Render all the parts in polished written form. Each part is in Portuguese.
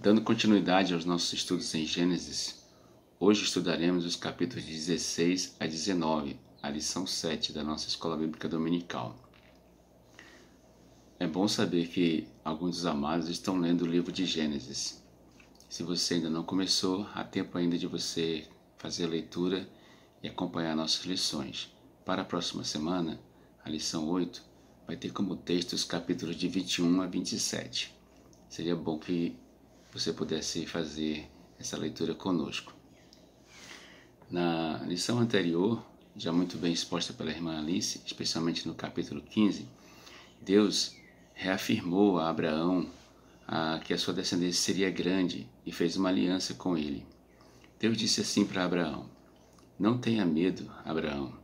Dando continuidade aos nossos estudos em Gênesis, hoje estudaremos os capítulos 16 a 19, a lição 7 da nossa Escola Bíblica Dominical. É bom saber que alguns dos amados estão lendo o livro de Gênesis. Se você ainda não começou, há tempo ainda de você fazer a leitura e acompanhar nossas lições. Para a próxima semana, a lição 8 vai ter como texto os capítulos de 21 a 27. Seria bom que você pudesse fazer essa leitura conosco. Na lição anterior, já muito bem exposta pela irmã Alice, especialmente no capítulo 15, Deus reafirmou a Abraão que a sua descendência seria grande e fez uma aliança com ele. Deus disse assim para Abraão: "Não tenha medo, Abraão,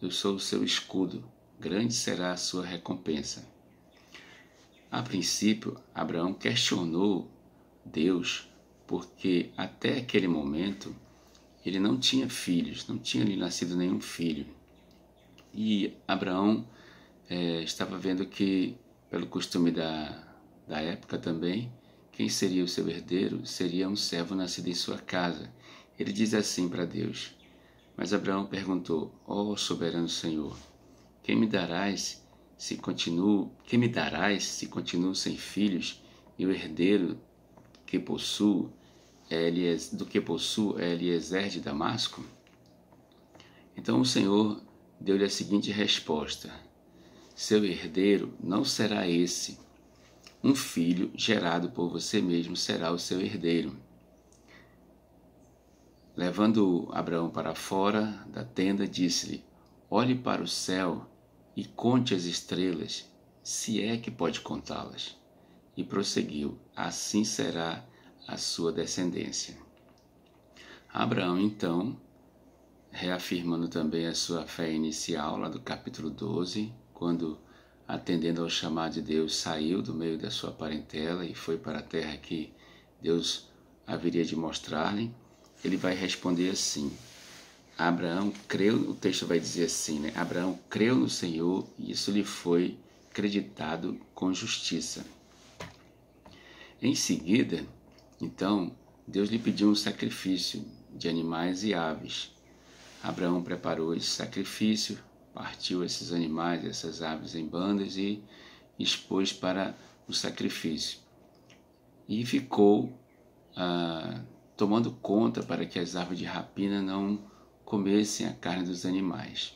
eu sou o seu escudo, grande será a sua recompensa." A princípio, Abraão questionou Deus, porque até aquele momento ele não tinha filhos, não tinha lhe nascido nenhum filho. E Abraão estava vendo que, pelo costume da época também, quem seria o seu herdeiro seria um servo nascido em sua casa. Ele diz assim para Deus: "Mas Abraão perguntou: ó soberano Senhor, quem me darás se continuo sem filhos, e o herdeiro que possuo é Eliezer de Damasco?" Então o Senhor deu-lhe a seguinte resposta: "Seu herdeiro não será esse. Um filho gerado por você mesmo será o seu herdeiro." Levando Abraão para fora da tenda, disse-lhe: "Olhe para o céu e conte as estrelas, se é que pode contá-las." E prosseguiu: "Assim será a sua descendência." Abraão, então, reafirmando também a sua fé inicial, lá do capítulo 12, quando, atendendo ao chamado de Deus, saiu do meio da sua parentela e foi para a terra que Deus haveria de mostrar-lhe, ele vai responder assim: Abraão creu, o texto vai dizer assim, né? Abraão creu no Senhor e isso lhe foi creditado com justiça. Em seguida, então, Deus lhe pediu um sacrifício de animais e aves. Abraão preparou esse sacrifício, partiu esses animais, essas aves em bandas e expôs para o sacrifício. E ficou tomando conta para que as aves de rapina não comessem a carne dos animais.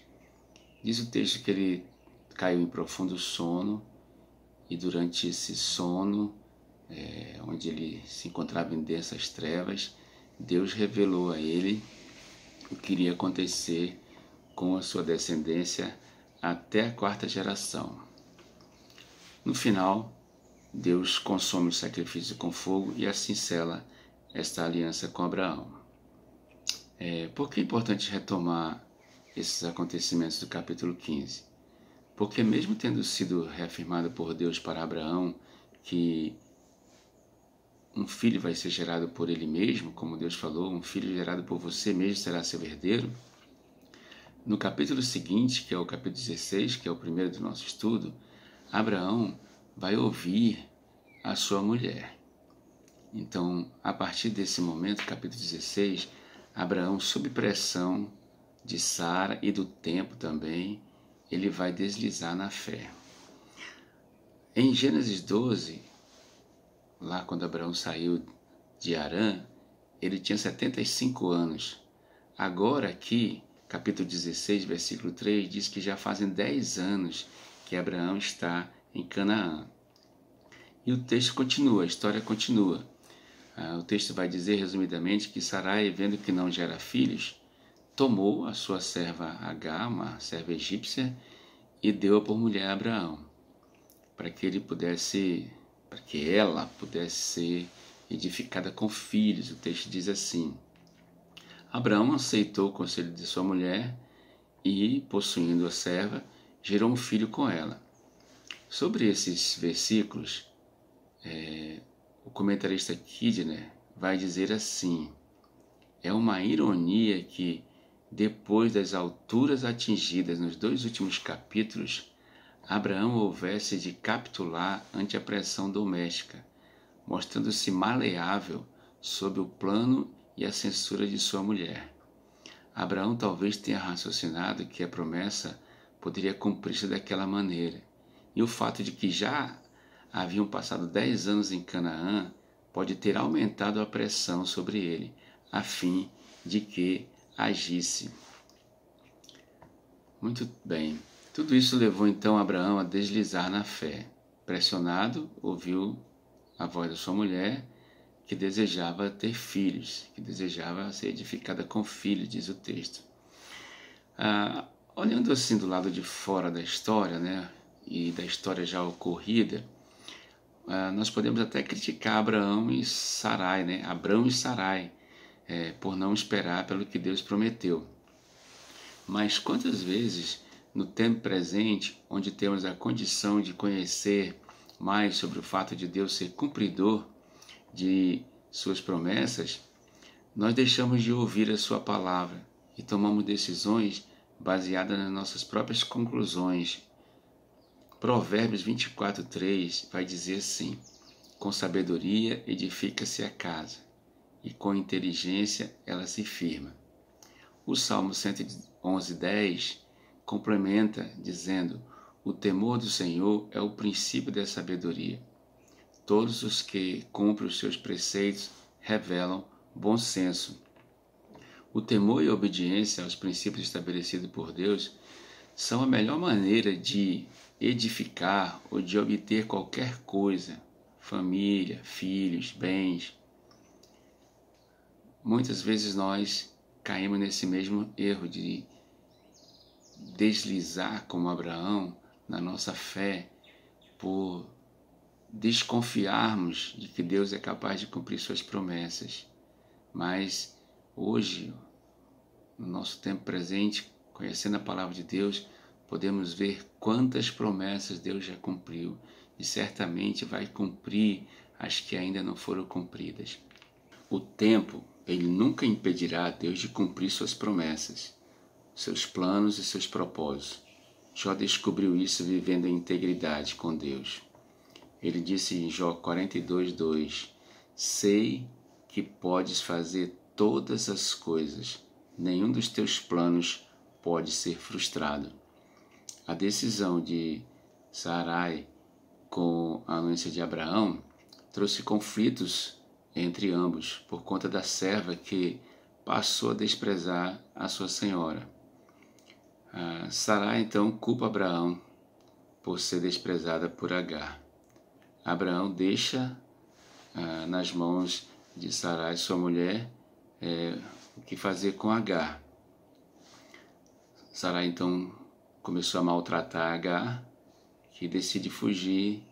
Diz o texto que ele caiu em profundo sono e durante esse sono, onde ele se encontrava em densas trevas, Deus revelou a ele o que iria acontecer com a sua descendência até a 4ª geração. No final, Deus consome o sacrifício com fogo e assim sela esta aliança com Abraão. Por que é importante retomar esses acontecimentos do capítulo 15? Porque mesmo tendo sido reafirmado por Deus para Abraão que um filho vai ser gerado por ele mesmo, como Deus falou, um filho gerado por você mesmo será seu herdeiro, no capítulo seguinte, que é o capítulo 16, que é o primeiro do nosso estudo, Abraão vai ouvir a sua mulher. Então, a partir desse momento, capítulo 16, Abraão, sob pressão de Sara e do tempo também, ele vai deslizar na fé. Em Gênesis 12, lá quando Abraão saiu de Harã, ele tinha 75 anos. Agora aqui, capítulo 16, versículo 3, diz que já fazem 10 anos que Abraão está em Canaã. E o texto continua, a história continua. O texto vai dizer, resumidamente, que Sarai, vendo que não gera filhos, tomou a sua serva Agar, uma serva egípcia, e deu-a por mulher a Abraão, para que ela pudesse ser edificada com filhos. O texto diz assim: Abraão aceitou o conselho de sua mulher e, possuindo a serva, gerou um filho com ela. Sobre esses versículos, o comentarista Kidner vai dizer assim: é uma ironia que, depois das alturas atingidas nos 2 últimos capítulos, Abraão houvesse de capitular ante a pressão doméstica, mostrando-se maleável sob o plano e a censura de sua mulher. Abraão talvez tenha raciocinado que a promessa poderia cumprir-se daquela maneira, e o fato de que já haviam passado 10 anos em Canaã pode ter aumentado a pressão sobre ele, a fim de que agisse. Muito bem. Tudo isso levou então Abraão a deslizar na fé. Pressionado, ouviu a voz da sua mulher, que desejava ter filhos, que desejava ser edificada com filhos, diz o texto. Olhando assim do lado de fora da história, né, e da história já ocorrida, nós podemos até criticar Abraão e Sarai, né, Abrão e Sarai, por não esperar pelo que Deus prometeu. Mas quantas vezes, no tempo presente, onde temos a condição de conhecer mais sobre o fato de Deus ser cumpridor de suas promessas, nós deixamos de ouvir a sua palavra e tomamos decisões baseadas nas nossas próprias conclusões. Provérbios 24:3 vai dizer assim: com sabedoria edifica-se a casa, e com inteligência ela se firma. O Salmo 111:10 complementa dizendo: o temor do Senhor é o princípio da sabedoria. Todos os que cumprem os seus preceitos revelam bom senso. O temor e a obediência aos princípios estabelecidos por Deus são a melhor maneira de edificar ou de obter qualquer coisa, família, filhos, bens. Muitas vezes nós caímos nesse mesmo erro de deslizar como Abraão na nossa fé por desconfiarmos de que Deus é capaz de cumprir suas promessas. Mas hoje, no nosso tempo presente, conhecendo a palavra de Deus, podemos ver quantas promessas Deus já cumpriu e certamente vai cumprir as que ainda não foram cumpridas. O tempo, ele nunca impedirá a Deus de cumprir suas promessas, seus planos e seus propósitos. Jó descobriu isso vivendo em integridade com Deus. Ele disse em Jó 42:2: sei que podes fazer todas as coisas, nenhum dos teus planos pode ser frustrado. A decisão de Sarai com a anúncia de Abraão trouxe conflitos entre ambos por conta da serva que passou a desprezar a sua senhora. Sarai então culpa Abraão por ser desprezada por Agar. Abraão deixa nas mãos de Sarai, sua mulher, o que fazer com Agar. Sarai então começou a maltratar Agar, que decide fugir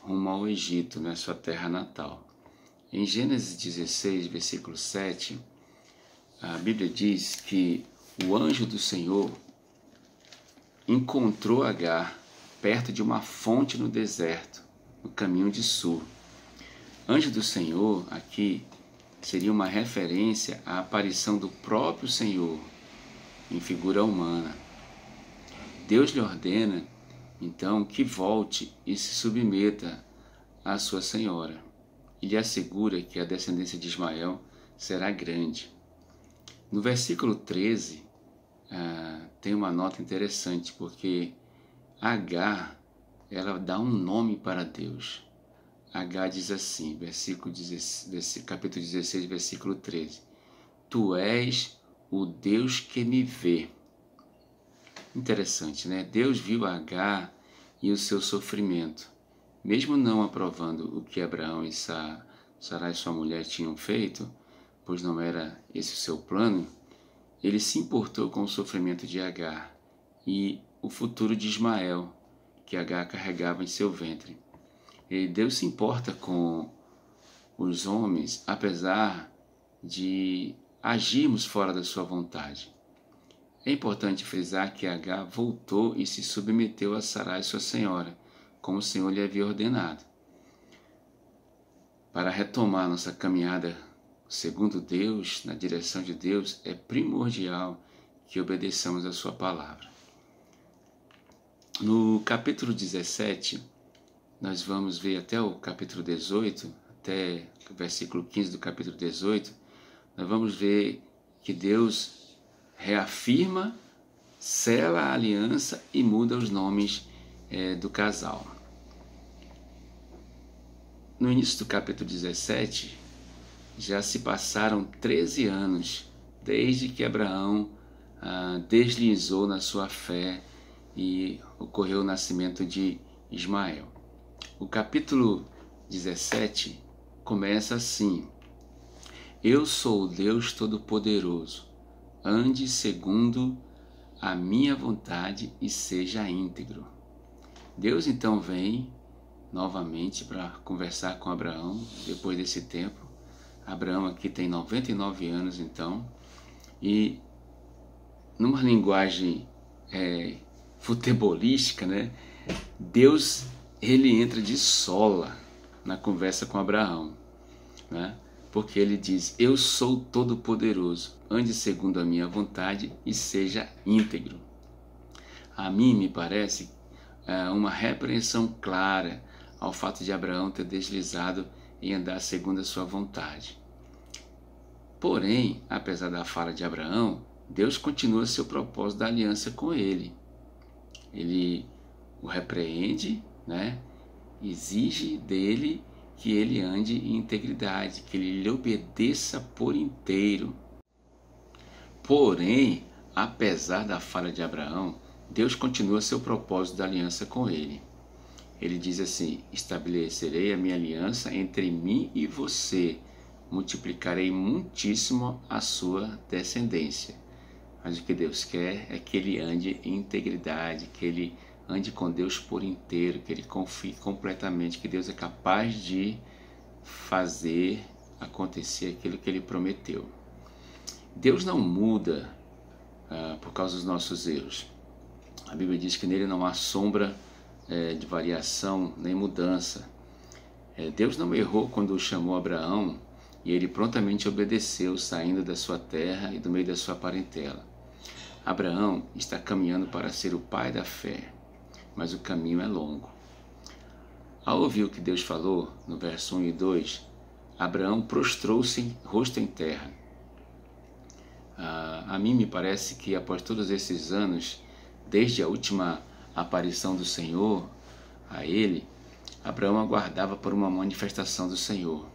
rumo ao Egito, né, sua terra natal. Em Gênesis 16, versículo 7, a Bíblia diz que o anjo do Senhor encontrou Agar perto de uma fonte no deserto, no caminho de Sur. Anjo do Senhor aqui seria uma referência à aparição do próprio Senhor em figura humana. Deus lhe ordena então que volte e se submeta à sua senhora e lhe assegura que a descendência de Ismael será grande. No versículo 13 tem uma nota interessante, porque Agar, ela dá um nome para Deus. Agar diz assim, capítulo 16, versículo 13: tu és o Deus que me vê. Interessante, né? Deus viu Agar e o seu sofrimento. Mesmo não aprovando o que Abraão e Sarai, sua mulher, tinham feito, pois não era esse o seu plano, ele se importou com o sofrimento de Agar e o futuro de Ismael, que Agar carregava em seu ventre. E Deus se importa com os homens, apesar de agirmos fora da sua vontade. É importante frisar que Agar voltou e se submeteu a Sarai, sua senhora, como o Senhor lhe havia ordenado. Para retomar nossa caminhada segundo Deus, na direção de Deus, é primordial que obedeçamos a sua palavra. No capítulo 17, nós vamos ver até o capítulo 18, até o versículo 15 do capítulo 18, nós vamos ver que Deus reafirma, sela a aliança e muda os nomes do casal. No início do capítulo 17, já se passaram 13 anos desde que Abraão deslizou na sua fé e ocorreu o nascimento de Ismael. O capítulo 17 começa assim: Eu sou o Deus Todo-Poderoso, ande segundo a minha vontade e seja íntegro. Deus então vem novamente para conversar com Abraão depois desse tempo. Abraão aqui tem 99 anos então, e numa linguagem futebolística, né? Deus ele entra de sola na conversa com Abraão, né? Porque ele diz: eu sou todo-poderoso, ande segundo a minha vontade e seja íntegro. A mim me parece uma repreensão clara ao fato de Abraão ter deslizado em andar segundo a sua vontade. Porém, apesar da fala de Abraão, Deus continua seu propósito da aliança com ele. Ele o repreende, né? Exige dele que ele ande em integridade, que ele lhe obedeça por inteiro. Porém, apesar da falha de Abraão, Deus continua seu propósito da aliança com ele. Ele diz assim: estabelecerei a minha aliança entre mim e você, multiplicarei muitíssimo a sua descendência. Mas o que Deus quer é que ele ande em integridade, que ele ande com Deus por inteiro, que ele confie completamente que Deus é capaz de fazer acontecer aquilo que ele prometeu. Deus não muda por causa dos nossos erros. A Bíblia diz que nele não há sombra de variação nem mudança. Deus não errou quando chamou Abraão e ele prontamente obedeceu, saindo da sua terra e do meio da sua parentela. Abraão está caminhando para ser o pai da fé, mas o caminho é longo. Ao ouvir o que Deus falou, no verso 1 e 2, Abraão prostrou-se rosto em terra. A mim me parece que após todos esses anos, desde a última aparição do Senhor a ele, Abraão aguardava por uma manifestação do Senhor.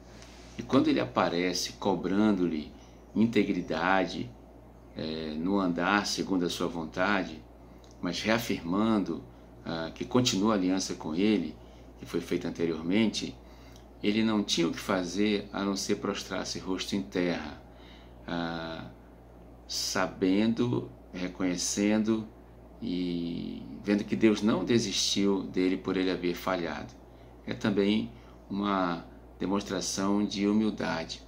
E quando ele aparece cobrando-lhe integridade no andar segundo a sua vontade, mas reafirmando que continua a aliança com ele, que foi feita anteriormente, ele não tinha o que fazer a não ser prostrar-se rosto em terra, sabendo, reconhecendo e vendo que Deus não desistiu dele por ele haver falhado. É também uma demonstração de humildade,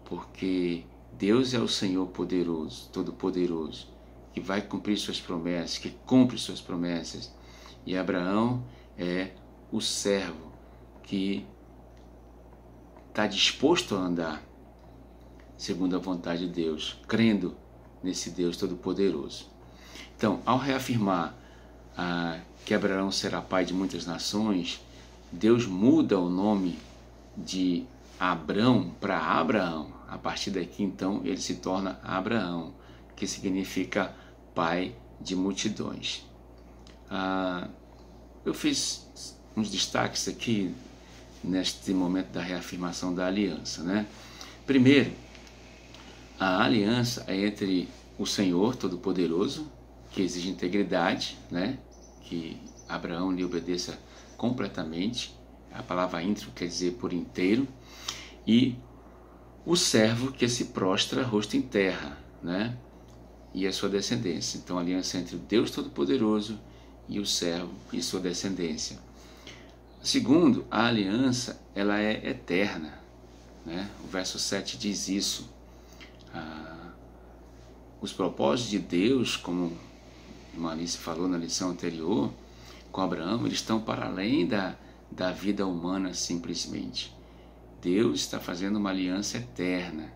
porque Deus é o Senhor poderoso, todo-poderoso, que vai cumprir suas promessas, que cumpre suas promessas. E Abraão é o servo que está disposto a andar segundo a vontade de Deus, crendo nesse Deus todo-poderoso. Então, ao reafirmar que Abraão será pai de muitas nações, Deus muda o nome de Abrão para Abraão. A partir daqui, então, ele se torna Abraão, que significa pai de multidões. Eu fiz uns destaques aqui neste momento da reafirmação da aliança, né? Primeiro, a aliança é entre o Senhor Todo-Poderoso, que exige integridade, né? Que Abraão lhe obedeça completamente. A palavra íntegro quer dizer por inteiro. E o servo que se prostra rosto em terra, né? E a sua descendência. Então, a aliança entre o Deus Todo-Poderoso e o servo e sua descendência. Segundo, a aliança ela é eterna, né? O verso 7 diz isso. Os propósitos de Deus, como Alice falou na lição anterior, com Abraão, eles estão para além da vida humana simplesmente. Deus está fazendo uma aliança eterna.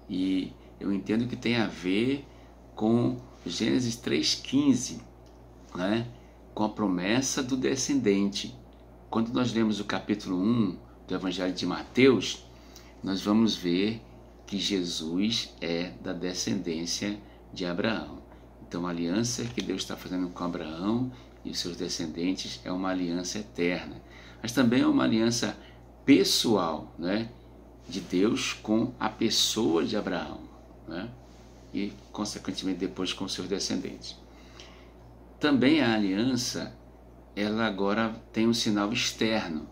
E eu entendo que tem a ver com Gênesis 3,15, né? Com a promessa do descendente. Quando nós lemos o capítulo 1 do Evangelho de Mateus, nós vamos ver que Jesus é da descendência de Abraão. Então a aliança que Deus está fazendo com Abraão e os seus descendentes é uma aliança eterna, mas também é uma aliança pessoal, né, de Deus com a pessoa de Abraão, né, e consequentemente depois com seus descendentes. Também a aliança, ela agora tem um sinal externo,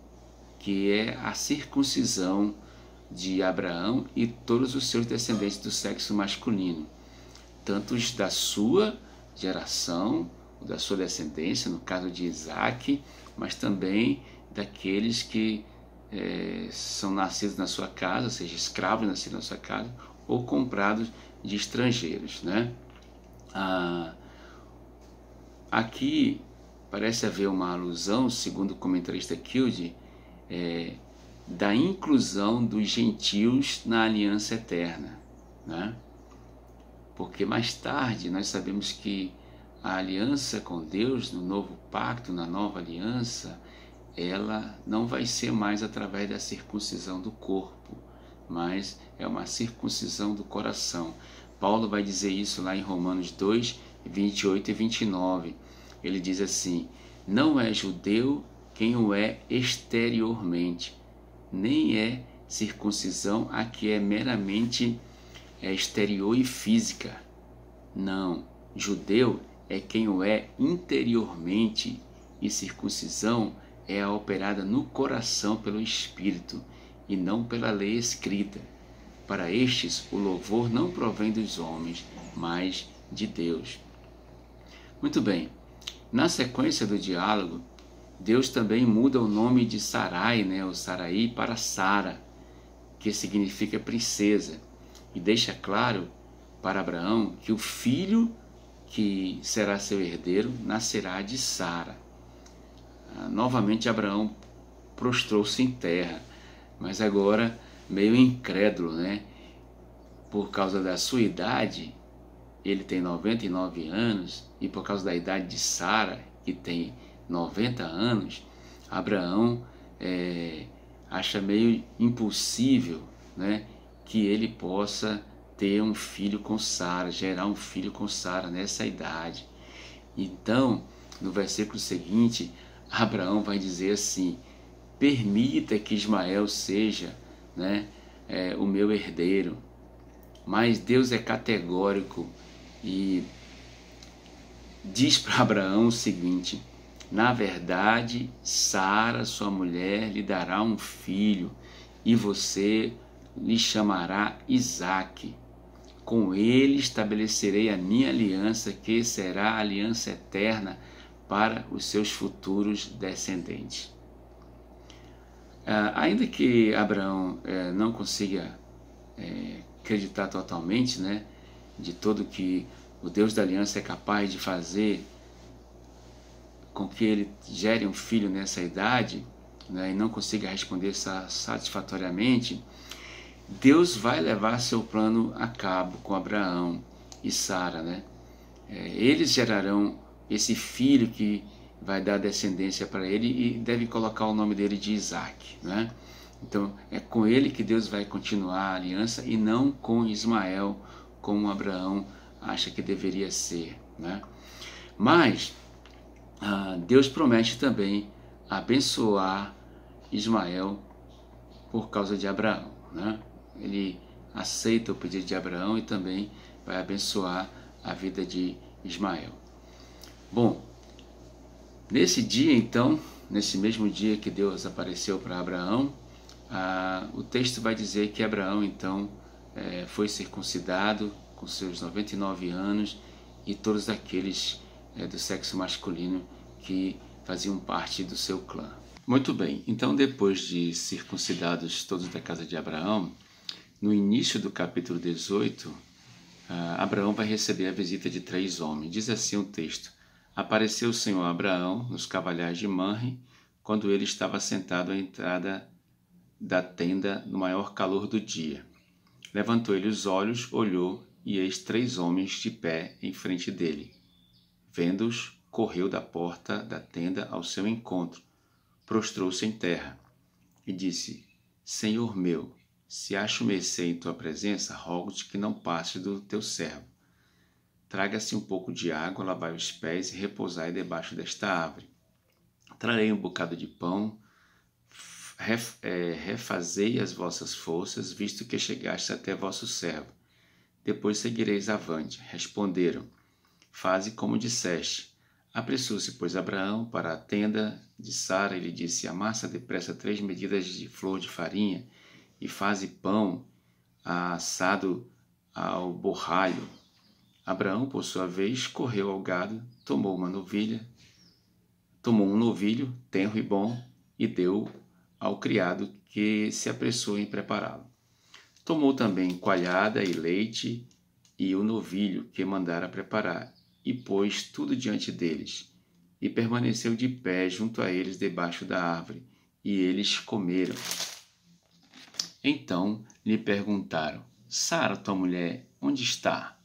que é a circuncisão de Abraão e todos os seus descendentes do sexo masculino, tanto os da sua geração, da sua descendência, no caso de Isaac, mas também daqueles que são nascidos na sua casa, ou seja, escravos nascidos na sua casa, ou comprados de estrangeiros, né? Aqui parece haver uma alusão, segundo o comentarista Kilde, da inclusão dos gentios na aliança eterna, né? Porque mais tarde nós sabemos que a aliança com Deus, no novo pacto, na nova aliança, ela não vai ser mais através da circuncisão do corpo, mas é uma circuncisão do coração. Paulo vai dizer isso lá em Romanos 2, 28 e 29. Ele diz assim: não é judeu quem o é exteriormente, nem é circuncisão a que é meramente exterior e física. Não, judeu é quem o é interiormente, e circuncisão é a operada no coração pelo Espírito e não pela lei escrita. Para estes, o louvor não provém dos homens, mas de Deus. Muito bem, na sequência do diálogo, Deus também muda o nome de Sarai, né, o Sarai, para Sara, que significa princesa, e deixa claro para Abraão que o filho que será seu herdeiro nascerá de Sara. Novamente Abraão prostrou-se em terra, mas agora meio incrédulo, né? Por causa da sua idade, ele tem 99 anos, e por causa da idade de Sara, que tem 90 anos, Abraão acha meio impossível, né, que ele possa ter um filho com Sara, gerar um filho com Sara nessa idade. Então, no versículo seguinte, Abraão vai dizer assim: permita que Ismael seja, né, o meu herdeiro. Mas Deus é categórico e diz para Abraão o seguinte: na verdade, Sara, sua mulher, lhe dará um filho, e você lhe chamará Isaque. Com ele estabelecerei a minha aliança, que será a aliança eterna para os seus futuros descendentes. Ainda que Abraão não consiga acreditar totalmente, né, de tudo que o Deus da aliança é capaz de fazer com que ele gere um filho nessa idade, né, e não consiga responder satisfatoriamente, Deus vai levar seu plano a cabo com Abraão e Sara, né? Eles gerarão esse filho que vai dar descendência para ele e deve colocar o nome dele de Isaque, né? Então é com ele que Deus vai continuar a aliança e não com Ismael, como Abraão acha que deveria ser, né? Mas Deus promete também abençoar Ismael por causa de Abraão, né? Ele aceita o pedido de Abraão e também vai abençoar a vida de Ismael. Bom, nesse dia então, nesse mesmo dia que Deus apareceu para Abraão, o texto vai dizer que Abraão então foi circuncidado com seus 99 anos e todos aqueles do sexo masculino que faziam parte do seu clã. Muito bem, então depois de circuncidados todos da casa de Abraão, no início do capítulo 18, Abraão vai receber a visita de 3 homens. Diz assim o texto: apareceu o Senhor a Abraão nos cavalhais de Manre, quando ele estava sentado à entrada da tenda no maior calor do dia. Levantou ele os olhos, olhou, e eis 3 homens de pé em frente dele. Vendo-os, correu da porta da tenda ao seu encontro, prostrou-se em terra. e disse: Senhor meu, se acho mercê em tua presença, rogo-te que não passes do teu servo. Traga-se um pouco de água, lavai os pés e repousai debaixo desta árvore. Trarei um bocado de pão, refazei as vossas forças, visto que chegaste até vosso servo. Depois seguireis avante. Responderam: Faze como disseste. Apressou-se, pois, Abraão para a tenda de Sara e lhe disse: Amassa depressa 3 medidas de flor de farinha e faze pão assado ao borralho. Abraão, por sua vez, correu ao gado, tomou um novilho tenro e bom e deu ao criado, que se apressou em prepará-lo. Tomou também coalhada e leite e o novilho que mandara preparar, e pôs tudo diante deles, e permaneceu de pé junto a eles debaixo da árvore, e eles comeram. Então lhe perguntaram: Sara, tua mulher, onde está?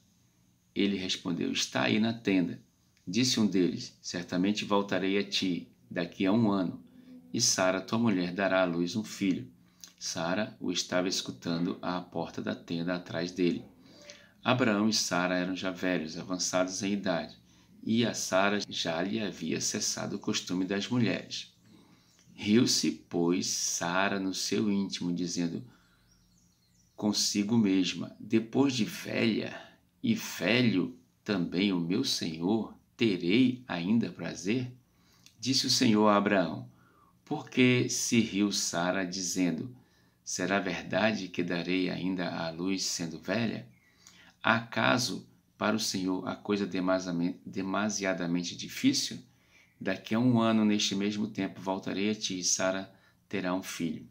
Ele respondeu: Está aí na tenda. Disse um deles: Certamente voltarei a ti daqui a 1 ano, e Sara, tua mulher, dará à luz um filho. Sara o estava escutando à porta da tenda atrás dele. Abraão e Sara eram já velhos, avançados em idade, e a Sara já lhe havia cessado o costume das mulheres. Riu-se, pois, Sara no seu íntimo, dizendo consigo mesma: depois de velha e velho também o meu senhor, terei ainda prazer? Disse o Senhor a Abraão: por que se riu Sara, dizendo: será verdade que darei ainda à luz sendo velha? Acaso para o Senhor a coisa demasiadamente difícil? Daqui a 1 ano, neste mesmo tempo, voltarei a ti, e Sara terá um filho.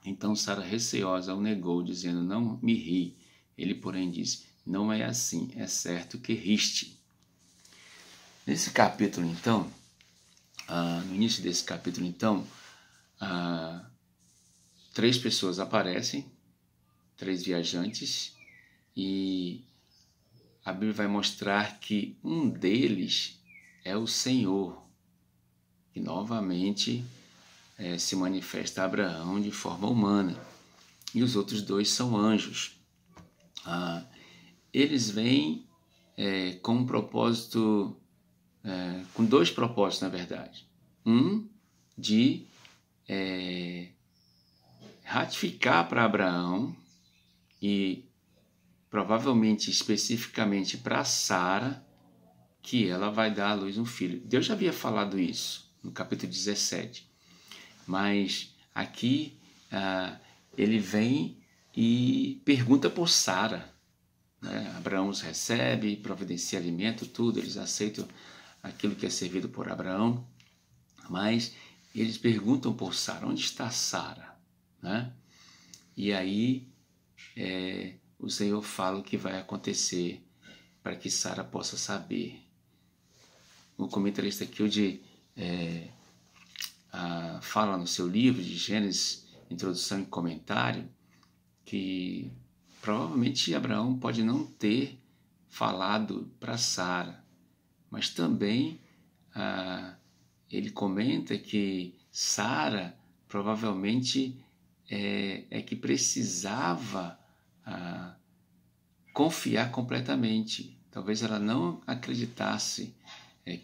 Então Sara, receosa, o negou, dizendo: não me ri. Ele, porém, disse: não é assim, é certo que riste. Nesse capítulo, então, no início desse capítulo, então, 3 pessoas aparecem, 3 viajantes, e a Bíblia vai mostrar que um deles é o Senhor, que novamente se manifesta a Abraão de forma humana, e os outros 2 são anjos. Eles vêm com um propósito, com 2 propósitos, na verdade. Um de ratificar para Abraão e provavelmente especificamente para Sara que ela vai dar à luz um filho. Deus já havia falado isso no capítulo 17, mas aqui ele vem e pergunta por Sara. Abraão os recebe, providencia alimento, tudo, eles aceitam aquilo que é servido por Abraão, mas eles perguntam por Sara: onde está Sara? E aí o Senhor fala o que vai acontecer para que Sara possa saber. O comentarista Kilde fala no seu livro de Gênesis, introdução e comentário, que provavelmente Abraão pode não ter falado para Sara, mas também ele comenta que Sara provavelmente é que precisava confiar completamente. Talvez ela não acreditasse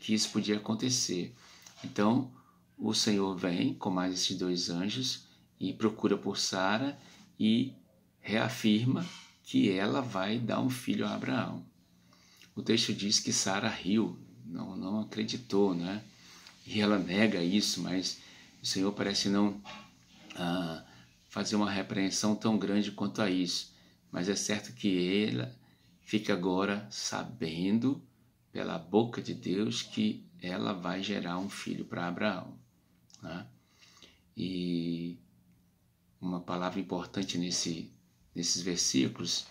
que isso podia acontecer. Então o Senhor vem com mais esses 2 anjos e procura por Sara e reafirma que ela vai dar um filho a Abraão. O texto diz que Sara riu, não acreditou, E ela nega isso, mas o Senhor parece não fazer uma repreensão tão grande quanto a isso. Mas é certo que ela fica agora sabendo, pela boca de Deus, que ela vai gerar um filho para Abraão. E uma palavra importante nesses versículos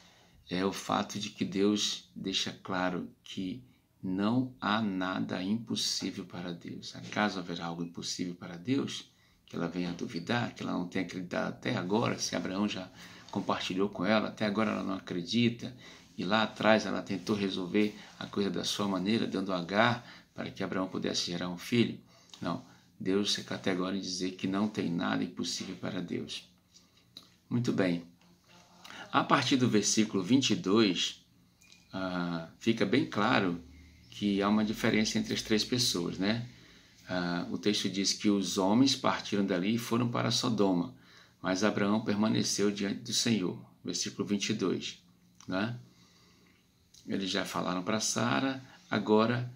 é o fato de que Deus deixa claro que não há nada impossível para Deus. Acaso haverá algo impossível para Deus? Que ela venha a duvidar, que ela não tenha acreditado até agora, se Abraão já compartilhou com ela, até agora ela não acredita, e lá atrás ela tentou resolver a coisa da sua maneira, dando Agar para que Abraão pudesse gerar um filho. Não, Deus é categórico em dizer que não tem nada impossível para Deus. Muito bem. A partir do versículo 22, fica bem claro que há uma diferença entre as três pessoas, né? O texto diz que os homens partiram dali e foram para Sodoma, mas Abraão permaneceu diante do Senhor. Versículo 22, né? Eles já falaram para Sara, agora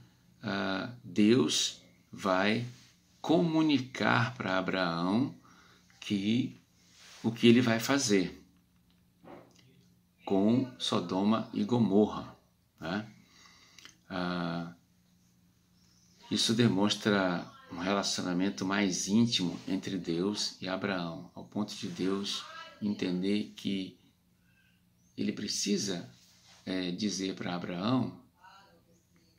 Deus vai comunicar para Abraão o que ele vai fazer com Sodoma e Gomorra, né? Isso demonstra um relacionamento mais íntimo entre Deus e Abraão, ao ponto de Deus entender que ele precisa dizer para Abraão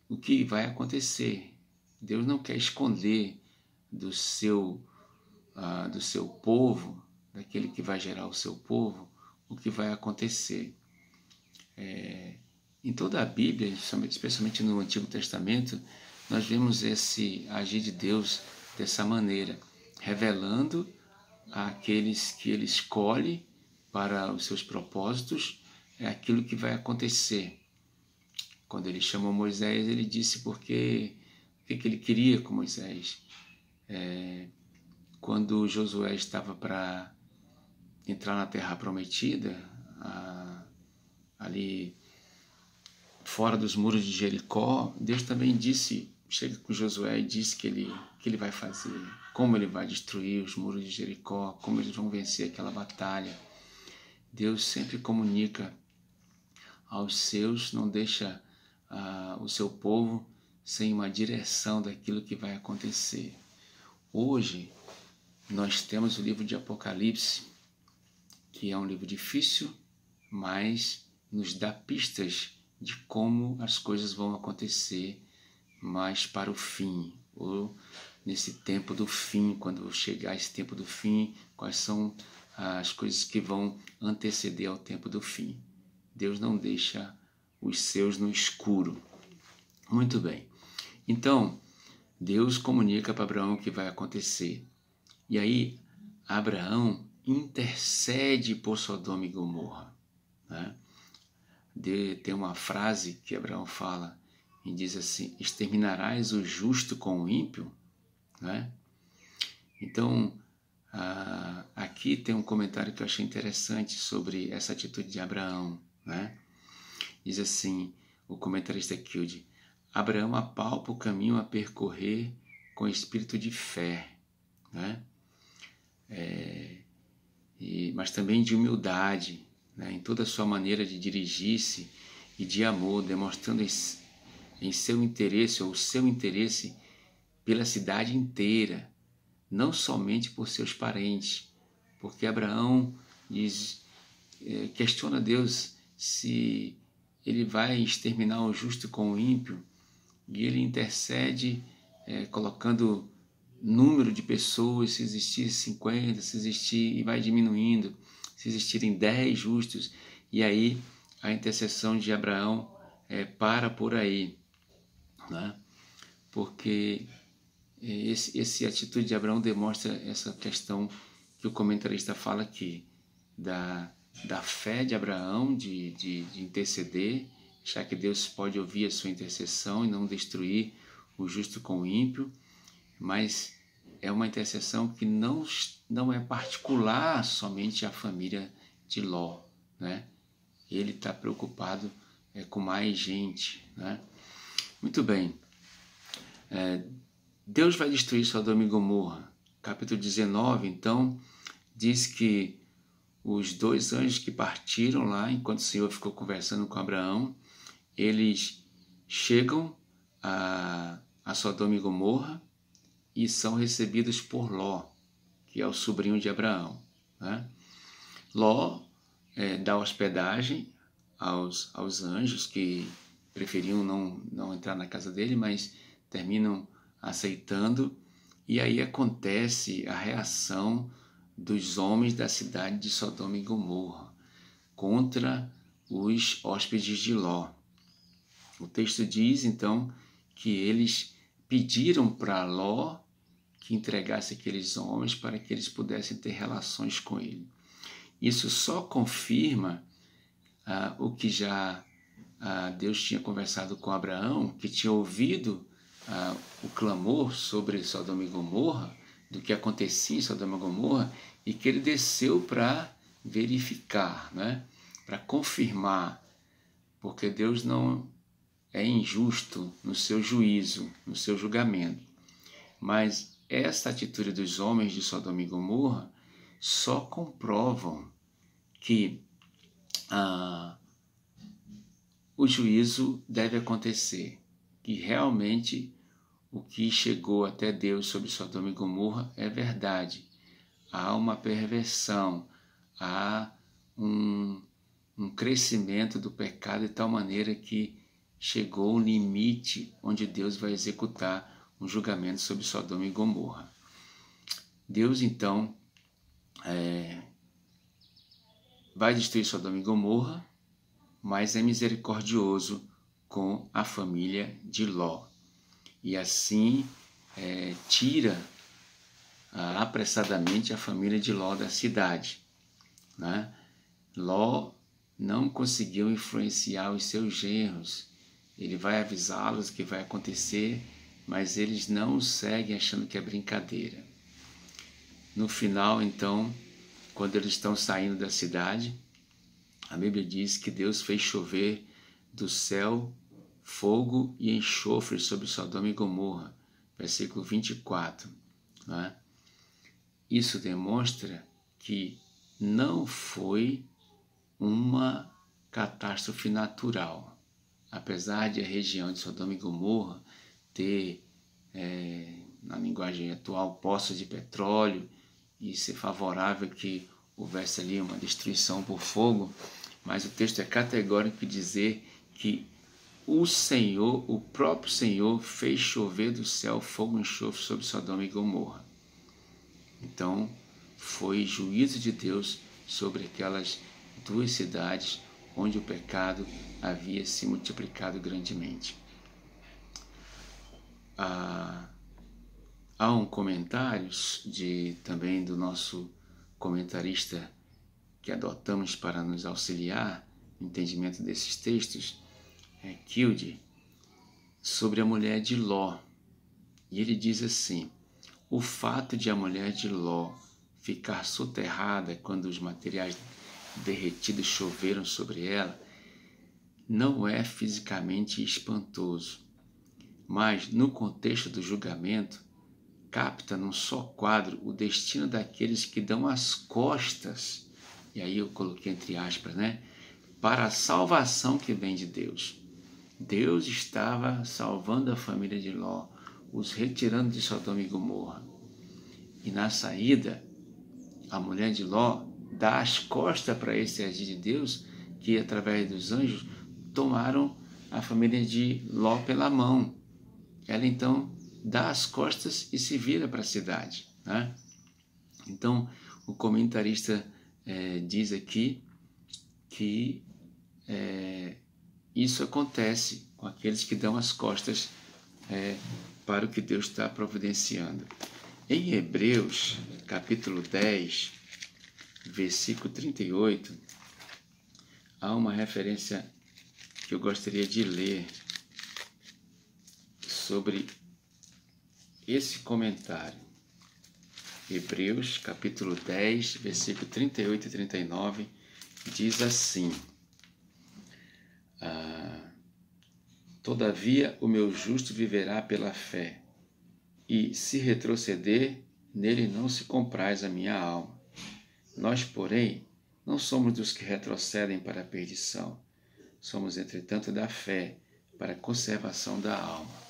o que vai acontecer. Deus não quer esconder do seu povo, daquele que vai gerar o seu povo, o que vai acontecer. Em toda a Bíblia, especialmente no Antigo Testamento, nós vemos esse agir de Deus dessa maneira, revelando àqueles que ele escolhe para os seus propósitos aquilo que vai acontecer. Quando ele chamou Moisés, ele disse o que ele queria com Moisés. Quando Josué estava para entrar na Terra Prometida, ali fora dos muros de Jericó, Deus também chega com Josué e disse que ele vai fazer, como ele vai destruir os muros de Jericó, como eles vão vencer aquela batalha. Deus sempre comunica aos seus, não deixa o seu povo sem uma direção daquilo que vai acontecer. Hoje, nós temos o livro de Apocalipse, que é um livro difícil, mas nos dá pistas de como as coisas vão acontecer mais para o fim, ou nesse tempo do fim, quando chegar esse tempo do fim, quais são as coisas que vão anteceder ao tempo do fim. Deus não deixa os seus no escuro. Muito bem. Então, Deus comunica para Abraão o que vai acontecer. E aí, Abraão intercede por Sodoma e Gomorra, né? Tem uma frase que Abraão fala e diz assim: exterminarás o justo com o ímpio, né? Então, aqui tem um comentário que eu achei interessante sobre essa atitude de Abraão, né? Diz assim, o comentarista Kilde: Abraão apalpa o caminho a percorrer com espírito de fé, né? Mas também de humildade, né? Em toda a sua maneira de dirigir-se e de amor, demonstrando em seu interesse ou seu interesse pela cidade inteira, não somente por seus parentes, porque Abraão questiona Deus se ele vai exterminar o justo com o ímpio, e ele intercede colocando número de pessoas, se existir 50, se existir, e vai diminuindo, se existirem 10 justos, e aí a intercessão de Abraão para por aí, né? Porque essa atitude de Abraão demonstra essa questão que o comentarista fala aqui, da fé de Abraão, de interceder, já que Deus pode ouvir a sua intercessão e não destruir o justo com o ímpio, mas é uma intercessão que não é particular somente à família de Ló, né? Ele está preocupado com mais gente, né? Muito bem. Deus vai destruir Sodoma e Gomorra. Capítulo 19, então, diz que os 2 anjos que partiram lá, enquanto o Senhor ficou conversando com Abraão, eles chegam a Sodoma e Gomorra e são recebidos por Ló, que é o sobrinho de Abraão, né? Ló dá hospedagem aos anjos que preferiam não entrar na casa dele, mas terminam aceitando, e aí acontece a reação dos homens da cidade de Sodoma e Gomorra contra os hóspedes de Ló. O texto diz, então, que eles pediram para Ló que entregasse aqueles homens para que eles pudessem ter relações com ele. Isso só confirma o que já Deus tinha conversado com Abraão, que tinha ouvido o clamor sobre Sodoma e Gomorra, do que acontecia em Sodoma e Gomorra, e que ele desceu para verificar, né? Para confirmar, porque Deus não é injusto no seu juízo, no seu julgamento. Mas essa atitude dos homens de Sodoma e Gomorra só comprovam que o juízo deve acontecer, que realmente o que chegou até Deus sobre Sodoma e Gomorra é verdade. Há uma perversão, há um crescimento do pecado de tal maneira que chegou um limite onde Deus vai executar um julgamento sobre Sodoma e Gomorra. Deus, então, vai destruir Sodoma e Gomorra, mas é misericordioso com a família de Ló. E assim tira apressadamente a família de Ló da cidade, né? Ló não conseguiu influenciar os seus genros. Ele vai avisá-los que vai acontecer, mas eles não o seguem achando que é brincadeira. No final, então, quando eles estão saindo da cidade, a Bíblia diz que Deus fez chover do céu fogo e enxofre sobre Sodoma e Gomorra, versículo 24. Né? Isso demonstra que não foi uma catástrofe natural. Apesar de a região de Sodoma e Gomorra ter, na linguagem atual, poços de petróleo e ser favorável que houvesse ali uma destruição por fogo, mas o texto é categórico em dizer que o Senhor, o próprio Senhor, fez chover do céu fogo e enxofre sobre Sodoma e Gomorra. Então, foi juízo de Deus sobre aquelas duas cidades onde o pecado havia se multiplicado grandemente. Há um comentário também do nosso comentarista que adotamos para nos auxiliar no entendimento desses textos, Kilde, sobre a mulher de Ló. E ele diz assim: o fato de a mulher de Ló ficar soterrada quando os materiais derretidos choveram sobre ela não é fisicamente espantoso, mas no contexto do julgamento capta num só quadro o destino daqueles que dão as costas, e aí eu coloquei entre aspas, né, para a salvação que vem de Deus. Deus estava salvando a família de Ló, os retirando de Sodoma e Gomorra. E na saída, a mulher de Ló dá as costas para esse agir de Deus, que através dos anjos tomaram a família de Ló pela mão. Ela então dá as costas e se vira para a cidade, né? Então, o comentarista diz aqui que isso acontece com aqueles que dão as costas para o que Deus está providenciando. Em Hebreus, capítulo 10, versículo 38, há uma referência que eu gostaria de ler sobre esse comentário. Hebreus, capítulo 10, versículo 38 e 39, diz assim: todavia o meu justo viverá pela fé, e se retroceder, nele não se compraz a minha alma. Nós, porém, não somos dos que retrocedem para a perdição, somos, entretanto, da fé para a conservação da alma.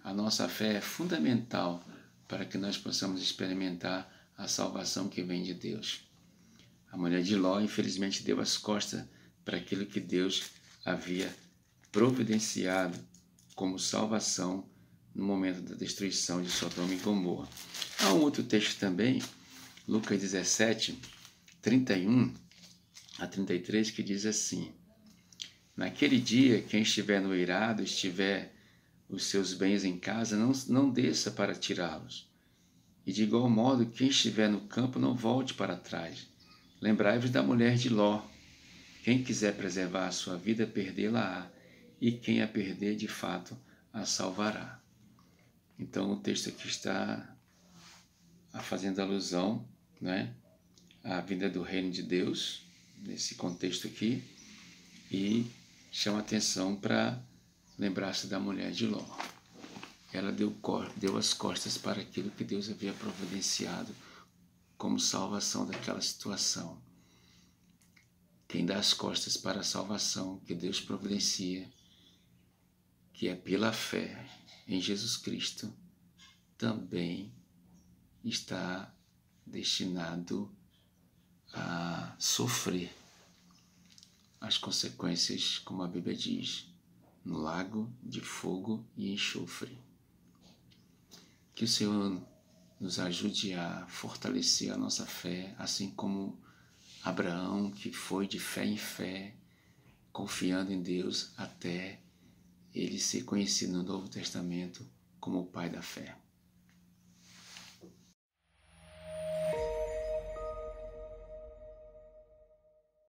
A nossa fé é fundamental para que nós possamos experimentar a salvação que vem de Deus. A mulher de Ló, infelizmente, deu as costas para aquilo que Deus havia providenciado como salvação no momento da destruição de Sodoma e Gomorra. Há um outro texto também, Lucas 17, 31 a 33, que diz assim: naquele dia, quem estiver no eirado, estiver os seus bens em casa, não desça para tirá-los. E de igual modo, quem estiver no campo não volte para trás. Lembrai-vos da mulher de Ló. Quem quiser preservar a sua vida, perdê-la-á, e quem a perder, de fato, a salvará. Então, o texto aqui está fazendo alusão, né, à vinda do reino de Deus, nesse contexto aqui, e chama atenção para lembrar-se da mulher de Ló. Ela deu as costas para aquilo que Deus havia providenciado como salvação daquela situação. Quem dá as costas para a salvação que Deus providencia, que é pela fé em Jesus Cristo, também está destinado a sofrer as consequências, como a Bíblia diz, no lago de fogo e enxofre. Que o Senhor nos ajude a fortalecer a nossa fé, assim como Abraão, que foi de fé em fé, confiando em Deus até ele ser conhecido no Novo Testamento como o pai da fé.